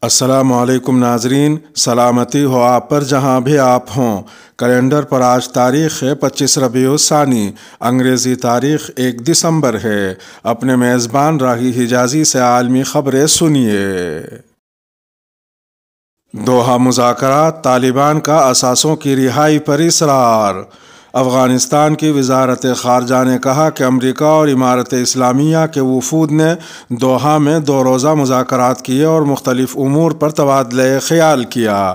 السلام علیکم ناظرین، سلامتی ہو آپ پر جہاں بھی آپ ہوں۔ کیلنڈر پر آج تاریخ ہے 25 ربیع الثانی، انگریزی تاریخ 1 دسمبر ہے۔ اپنے میزبان راہی حجازی سے عالمی خبریں سنیے۔ دوحہ مذاکرات، طالبان کا اثاثوں کی رہائی پر اصرار۔ افغانستان کی وزارت خارجہ نے کہا کہ امریکہ اور امارت اسلامیہ کے وفود نے دوحہ میں 2 روزہ مذاکرات کیے اور مختلف امور پر تبادلہ خیال کیا۔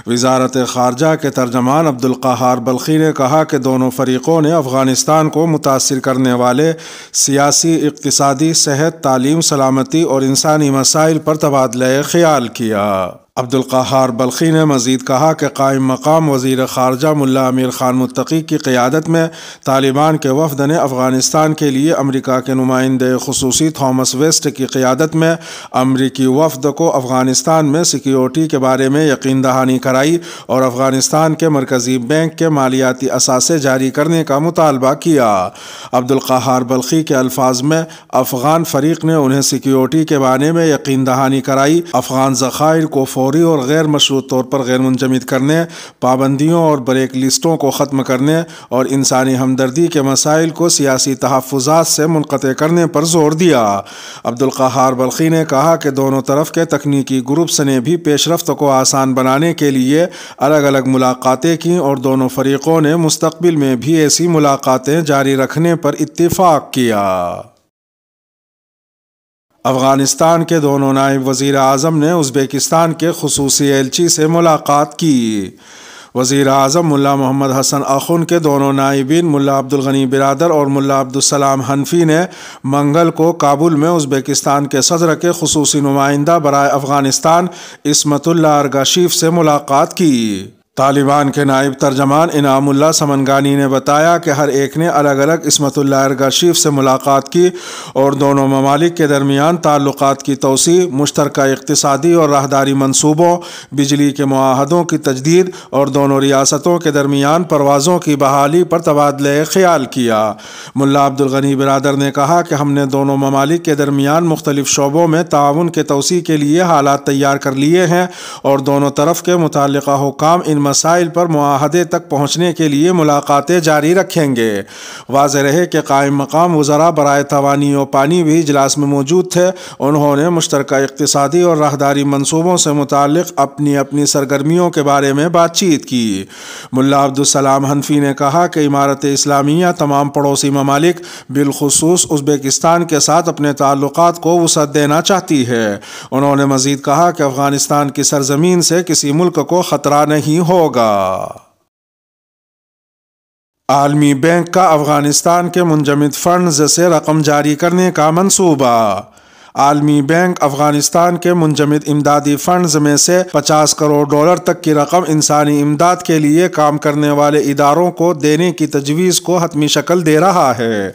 وزارت خارجہ کے ترجمان عبدالقہار بلخی نے کہا کہ دونوں فریقوں نے افغانستان کو متاثر کرنے والے سیاسی، اقتصادی، صحت، تعلیم، سلامتی اور انسانی مسائل پر تبادلہ خیال کیا۔ عبدالقہار بلخی نے مزید کہا کہ قائم مقام وزیر خارجہ ملا امیر خان متقی کی قیادت میں طالبان کے وفد نے افغانستان کے لیے امریکہ کے نمائندے خصوصی تھامس ویسٹ کی قیادت میں امریکی وفد کو افغانستان میں سیکیورٹی کے بارے میں یقین دہانی کرائی اور افغانستان کے مرکزی بینک کے مالیاتی اثاثے جاری کرنے کا مطالبہ کیا۔ عبدالقہار بلخی کے الفاظ میں افغان فریق نے انہیں سیکیورٹی کے بارے میں یقین دہانی کرائی، افغان ذخائر کو فوری اور غیر مشروط طور پر غیر منجمد کرنے، پابندیوں اور بریک لسٹوں کو ختم کرنے اور انسانی ہمدردی کے مسائل کو سیاسی تحفظات سے منقطع کرنے پر زور دیا۔ عبدالقہار بلخی نے کہا کہ دونوں طرف کے تکنیکی گروپس نے بھی پیش رفت کو آسان بنانے کے لیے الگ الگ ملاقاتیں کیں اور دونوں فریقوں نے مستقبل میں بھی ایسی ملاقاتیں جاری رکھنے پر اتفاق کیا۔ افغانستان کے دونوں نائب وزیر اعظم نے ازبکستان کے خصوصی ایلچی سے ملاقات کی۔ وزیر اعظم ملا محمد حسن آخوند کے دونوں نائبین ملا عبدالغنی برادر اور ملا عبدالسلام حنفی نے منگل کو کابل میں ازبکستان کے صدر کے خصوصی نمائندہ برائے افغانستان عصمت اللہ ارگاشیف سے ملاقات کی۔ طالبان کے نائب ترجمان انعام اللہ سمنگانی نے بتایا کہ ہر ایک نے الگ الگ عصمت اللہ ارگاشیف سے ملاقات کی اور دونوں ممالک کے درمیان تعلقات کی توسیع، مشترکہ اقتصادی اور راہداری منصوبوں، بجلی کے معاہدوں کی تجدید اور دونوں ریاستوں کے درمیان پروازوں کی بحالی پر تبادلہ خیال کیا۔ ملا عبدالغنی برادر نے کہا کہ ہم نے دونوں ممالک کے درمیان مختلف شعبوں میں تعاون کے توسیع کے لیے حالات تیار کر لیے ہیں اور دونوں طرف کے متعلقہ حکام ان مسائل پر معاہدے تک پہنچنے کے لیے ملاقاتیں جاری رکھیں گے۔ واضح رہے کہ قائم مقام وزراء برائے توانائی و پانی بھی اجلاس میں موجود تھے۔ انہوں نے مشترکہ اقتصادی اور راہداری منصوبوں سے متعلق اپنی اپنی سرگرمیوں کے بارے میں بات چیت کی۔ ملا عبدالسلام حنفی نے کہا کہ امارت اسلامیہ تمام پڑوسی ممالک بالخصوص ازبکستان کے ساتھ اپنے تعلقات کو وسعت دینا چاہتی ہے۔ انہوں نے مزید کہا کہ افغانستان کی سرزمین سے کسی ملک کو خطرہ نہیں ہوگا۔ عالمی بینک کا افغانستان کے منجمد فنڈز سے رقم جاری کرنے کا منصوبہ۔ عالمی بینک افغانستان کے منجمد امدادی فنڈز میں سے $50 کروڑ تک کی رقم انسانی امداد کے لیے کام کرنے والے اداروں کو دینے کی تجویز کو حتمی شکل دے رہا ہے۔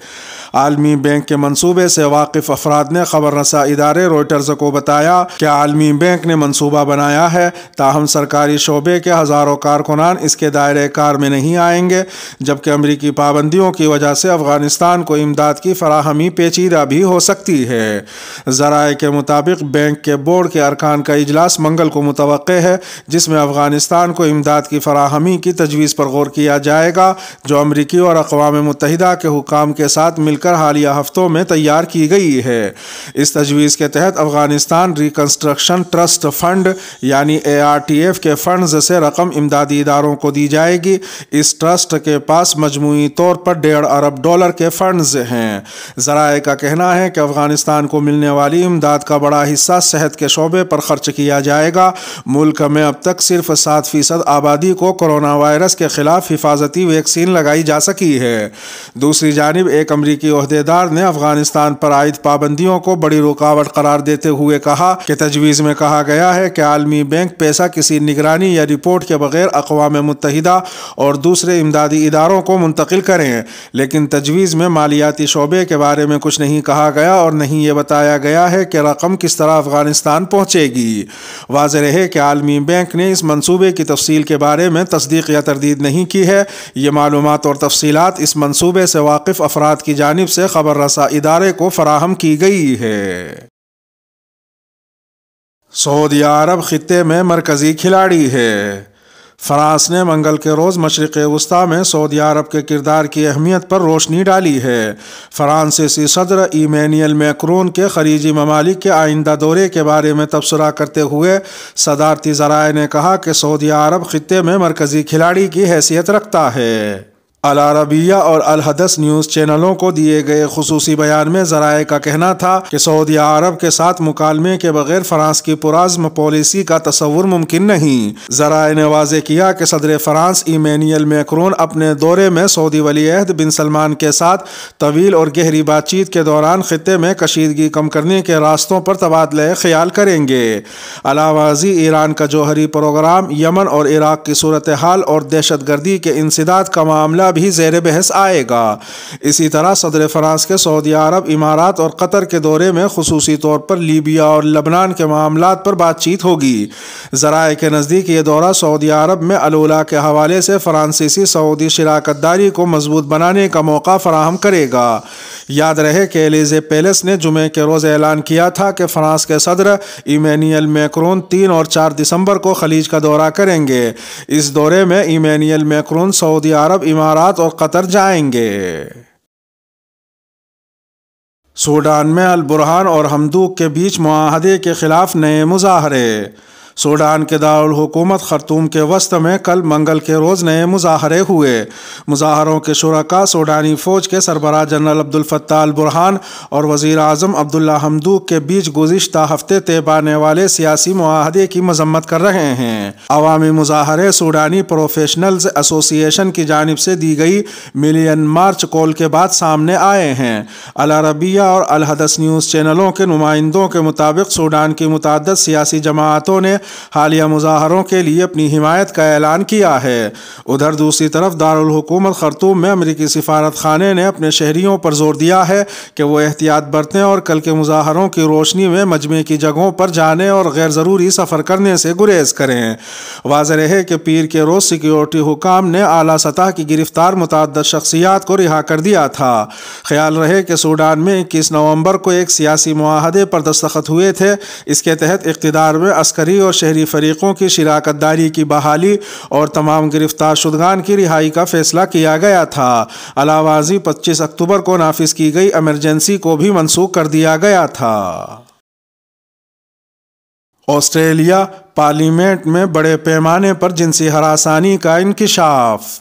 عالمی بینک کے منصوبے سے واقف افراد نے خبر رساں ادارے روئٹرز کو بتایا کہ عالمی بینک نے منصوبہ بنایا ہے، تاہم سرکاری شعبے کے ہزاروں کارکنان اس کے دائرۂ کار میں نہیں آئیں گے، جبکہ امریکی پابندیوں کی وجہ سے افغانستان کو امداد کی فراہمی پیچیدہ بھی ہو سکتی ہے۔ ذرائع کے مطابق بینک کے بورڈ کے ارکان کا اجلاس منگل کو متوقع ہے، جس میں افغانستان کو امداد کی فراہمی کی تجویز پر غور کیا جائے گا، جو امریکی اور اقوام متحدہ کے حکام کے ساتھ مل کر حالیہ ہفتوں میں تیار کی گئی ہے۔ اس تجویز کے تحت افغانستان ریکنسٹرکشن ٹرسٹ فنڈ یعنی ARTF کے فنڈز سے رقم امدادی اداروں کو دی جائے گی۔ اس ٹرسٹ کے پاس مجموعی طور پر $1.5 ارب کے فنڈز ہیں۔ ذرائع کا کہنا ہے کہ افغانستان کو ملنے والی امداد کا بڑا حصہ صحت کے شعبے پر خرچ کیا جائے گا۔ ملک میں اب تک صرف 7% آبادی کو کورونا وائرس کے خلاف حفاظتی ویکسین لگائی جا سکی ہے۔ دوسری جانب ایک امریکی عہدیدار نے افغانستان پر عائد پابندیوں کو بڑی رکاوٹ قرار دیتے ہوئے کہا کہ تجویز میں کہا گیا ہے کہ عالمی بینک پیسہ کسی نگرانی یا رپورٹ کے بغیر اقوام متحدہ اور دوسرے امدادی اداروں کو منتقل کریں، لیکن تجویز میں مالیاتی شعبے کے بارے میں کچھ نہیں کہا گیا اور نہیں یہ بتایا گیا ہے کہ رقم کس طرح افغانستان پہنچے گی۔ واضح رہے کہ عالمی بینک نے اس منصوبے کی تفصیل کے بارے میں تصدیق یا تردید نہیں کی ہے۔ یہ معلومات اور تفصیلات اس منصوبے سے واقف افراد کی جانب سے خبر رساں ادارے کو فراہم کی گئی ہے۔ سعودی عرب خطے میں مرکزی کھلاڑی ہے۔ فرانس نے منگل کے روز مشرق وسطیٰ میں سعودی عرب کے کردار کی اہمیت پر روشنی ڈالی ہے۔ فرانسیسی صدر ایمینوئل میکرون کے خلیجی ممالک کے آئندہ دورے کے بارے میں تبصرہ کرتے ہوئے صدارتی ذرائع نے کہا کہ سعودی عرب خطے میں مرکزی کھلاڑی کی حیثیت رکھتا ہے۔ العربیہ اور الحدث نیوز چینلوں کو دیے گئے خصوصی بیان میں ذرائع کا کہنا تھا کہ سعودی عرب کے ساتھ مکالمے کے بغیر فرانس کی پرعزم پالیسی کا تصور ممکن نہیں۔ ذرائع نے واضح کیا کہ صدر فرانس ایمینوئل میکرون اپنے دورے میں سعودی ولی عہد بن سلمان کے ساتھ طویل اور گہری بات چیت کے دوران خطے میں کشیدگی کم کرنے کے راستوں پر تبادلہ خیال کریں گے۔ علاوہ ازیں ایران کا جوہری پروگرام، یمن اور عراق کی صورتحال اور دہشت گردی کے انسداد کا معاملہ بھی زیر بحث آئے گا۔ اسی طرح صدر فرانس کے سعودی عرب، امارات اور قطر کے دورے میں خصوصی طور پر لیبیا اور لبنان کے معاملات پر بات چیت ہوگی۔ ذرائع کے نزدیک یہ دورہ سعودی عرب میں الولا کے حوالے سے فرانسیسی سعودی شراکت داری کو مضبوط بنانے کا موقع فراہم کرے گا۔ یاد رہے کہ ایلیزے پیلس نے جمعے کے روز اعلان کیا تھا کہ فرانس کے صدر ایمینوئل میکرون 3 اور 4 دسمبر کو خلیج کا دورہ کریں گے۔ اس دورے میں ایمینوئل میکرون سعودی عرب، امارات اور قطر جائیں گے۔ سوڈان میں البرہان اور ہمدوک کے بیچ معاہدے کے خلاف نئے مظاہرے۔ سوڈان کے دارالحکومت خرطوم کے وسط میں کل منگل کے روز نئے مظاہرے ہوئے۔ مظاہروں کے شرکاء سوڈانی فوج کے سربراہ جنرل عبدالفتاح البرہان اور وزیر اعظم عبداللہ حمدوک کے بیچ گزشتہ ہفتے طے پانے والے سیاسی معاہدے کی مذمت کر رہے ہیں۔ عوامی مظاہرے سوڈانی پروفیشنلز ایسوسی ایشن کی جانب سے دی گئی ملین مارچ کال کے بعد سامنے آئے ہیں۔ العربیہ اور الحدث نیوز چینلوں کے نمائندوں کے مطابق سوڈان کی متعدد سیاسی جماعتوں نے حالیہ مظاہروں کے لیے اپنی حمایت کا اعلان کیا ہے۔ ادھر دوسری طرف دارالحکومت خرطوم میں امریکی سفارت خانے نے اپنے شہریوں پر زور دیا ہے کہ وہ احتیاط برتیں اور کل کے مظاہروں کی روشنی میں مجمع کی جگہوں پر جانے اور غیر ضروری سفر کرنے سے گریز کریں۔ واضح رہے کہ پیر کے روز سیکیورٹی حکام نے اعلیٰ سطح کی گرفتار متعدد شخصیات کو رہا کر دیا تھا۔ خیال رہے کہ سوڈان میں 21 نومبر کو ایک سیاسی معاہدے پر دستخط ہوئے تھے۔ اس کے تحت اقتدار میں عسکری اور شہری فریقوں کی شراکت داری کی بحالی اور تمام گرفتار شدگان کی رہائی کا فیصلہ کیا گیا تھا۔ علاوہ ازیں 25 اکتوبر کو نافذ کی گئی ایمرجنسی کو بھی منسوخ کر دیا گیا تھا۔ آسٹریلیا پارلیمنٹ میں بڑے پیمانے پر جنسی ہراسانی کا انکشاف۔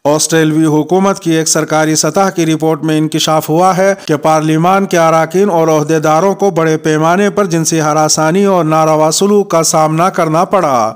آسٹریلوی حکومت کی ایک سرکاری سطح کی رپورٹ میں انکشاف ہوا ہے کہ پارلیمان کے اراکین اور عہدیداروں کو بڑے پیمانے پر جنسی ہراسانی اور ناروا سلوک کا سامنا کرنا پڑا۔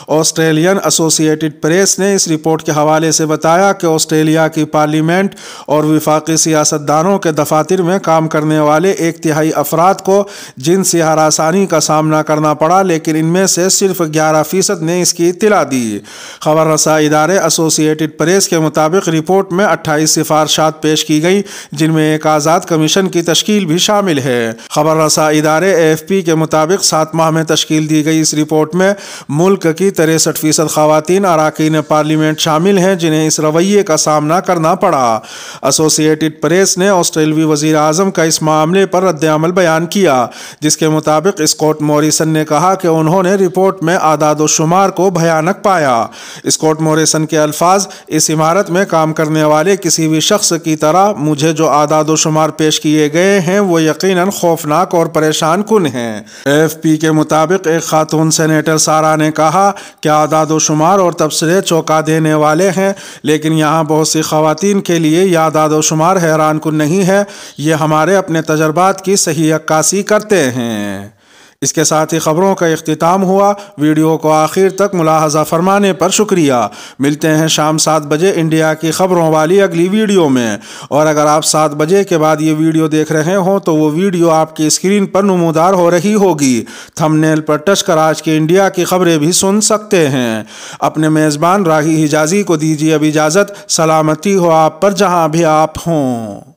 آسٹریلین ایسوسی ایٹڈ پریس نے اس رپورٹ کے حوالے سے بتایا کہ آسٹریلیا کی پارلیمنٹ اور وفاقی سیاستدانوں کے دفاتر میں کام کرنے والے 1/3 افراد کو جنسی ہراسانی کا سامنا کرنا پڑا، لیکن ان میں سے صرف 11% نے اس کی اطلاع دی۔ خبر رساں ادارے ایسوسی ایٹڈ پریس کے مطابق رپورٹ میں 28 سفارشات پیش کی گئی، جن میں ایک آزاد کمیشن کی تشکیل بھی شامل ہے۔ خبر رساں ادارے AFP کے مطابق 7 ماہ میں تشکیل دی گئی اس رپورٹ میں ملک کی 63% خواتین اراکین پارلیمنٹ شامل ہیں جنہیں اس رویے کا سامنا کرنا پڑا۔ ایسوسی ایٹڈ پریس نے آسٹریلوی وزیر اعظم کا اس معاملے پر رد عمل بیان کیا، جس کے مطابق اسکاٹ موریسن نے کہا کہ انہوں نے رپورٹ میں اعداد و شمار کو بھیانک پایا۔ اسکاٹ موریسن کے الفاظ: اس عمارت میں کام کرنے والے کسی بھی شخص کی طرح مجھے جو اعداد و شمار پیش کیے گئے ہیں وہ یقیناً خوفناک اور پریشان کن ہیں۔ AFP کے مطابق ایک خاتون سینیٹر سارا نے کہا کہ اعداد و شمار اور تبصرے چونکا دینے والے ہیں، لیکن یہاں بہت سی خواتین کے لیے یہ اعداد و شمار حیران کن نہیں ہے، یہ ہمارے اپنے تجربات کی صحیح عکاسی کرتے ہیں۔ اس کے ساتھ ہی خبروں کا اختتام ہوا۔ ویڈیو کو آخر تک ملاحظہ فرمانے پر شکریہ۔ ملتے ہیں شام 7 بجے انڈیا کی خبروں والی اگلی ویڈیو میں، اور اگر آپ 7 بجے کے بعد یہ ویڈیو دیکھ رہے ہوں تو وہ ویڈیو آپ کی اسکرین پر نمودار ہو رہی ہوگی۔ تھمبنیل پر ٹچ کر آج کی انڈیا کی خبریں بھی سن سکتے ہیں۔ اپنے میزبان راہی حجازی کو دیجیے اب اجازت۔ سلامتی ہو آپ پر جہاں بھی آپ ہوں۔